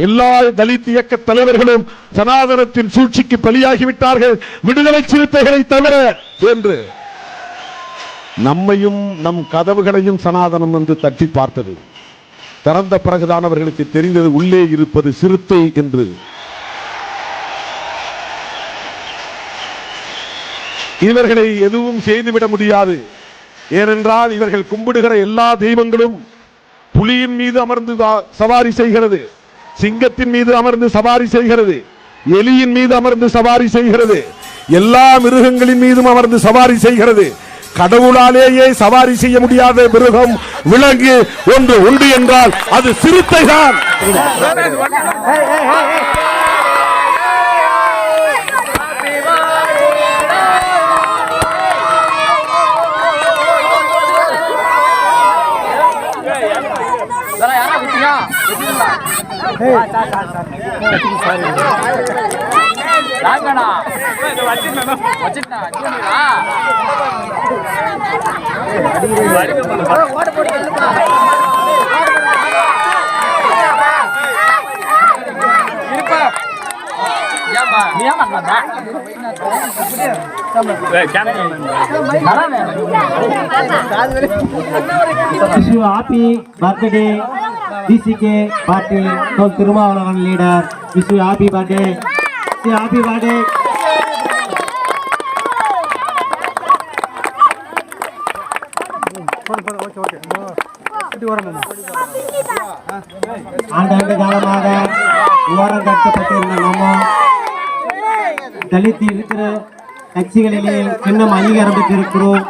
எல்லா தலித் இயக்க தலைவர்களும் சனாதனத்தின் சூழ்ச்சிக்கு பலியாகிவிட்டார்கள், விடுதலை சிறுத்தைகளை தவிர என்று. நம்மையும் நம் கதவுகளையும் சனாதனம் என்று தட்டி பார்த்தது. திறந்த பிறகுதான் அவர்களுக்கு தெரிந்தது உள்ளே இருப்பது சிறுத்தை என்று. இவர்களை எதுவும் செய்துவிட முடியாது. ஏனென்றால் இவர்கள் கும்பிடுகிற எல்லா தெய்வங்களும் புலியின் மீது அமர்ந்து சவாரி செய்கிறது, சிங்கத்தின் மீது அமர்ந்து சவாரி செய்கிறது, எலியின் மீது அமர்ந்து சவாரி செய்கிறது, எல்லா மிருகங்களின் மீதும் அமர்ந்து சவாரி செய்கிறது. கடவுளாலேயே சவாரி செய்ய முடியாத மிருகம் விலங்கு ஒன்று உண்டு என்றால் அது சிறுத்தை தான். Happy birthday, DCK party, Tol Tirumavalam leader. Wish you happy birthday. Happy birthday. ஆண்டாண்டு காலமாக ஓரம் கட்டப்பட்டிருந்த நம்ம தலித் இருக்கிற கட்சிகளிலே இன்னும் அங்கீகாரம் பெற்றிருக்கிறோம்.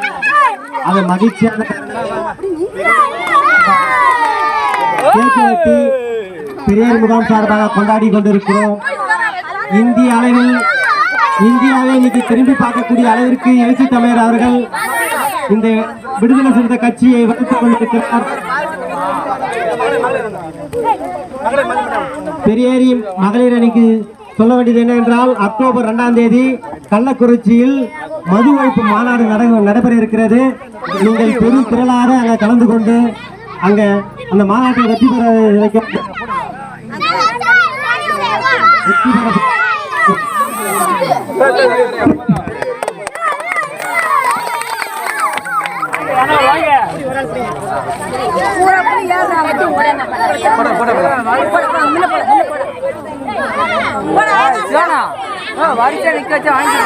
அதை மகிழ்ச்சியாக கேக்கு வெட்டி பெரியார் முகாம் சார்பாக கொண்டாடி கொண்டிருக்கிறோம். இந்திய அளவில் இந்தியாவை இன்னைக்கு திரும்பி பார்க்கக்கூடிய அளவிற்கு எழுச்சி தமிழர் அவர்கள் இந்த விடுதலை சிறுத்தை கட்சியை வகுத்துக் கொண்டிருக்கிறார். பெரியாரி மகளிர் அணிக்கு சொல்ல வேண்டியது என்னவென்றால், அக்டோபர் 2ஆம் தேதி கள்ளக்குறிச்சியில் மது ஒழிப்பு மாநாடு நடைபெற இருக்கிறது. நீங்கள் பெரும் திரளாக அங்கே கலந்து கொண்டு அங்க அந்த மாநாட்டை வெற்றி பெற வைக்க வரிசை நிக்க வச்சு வாங்கி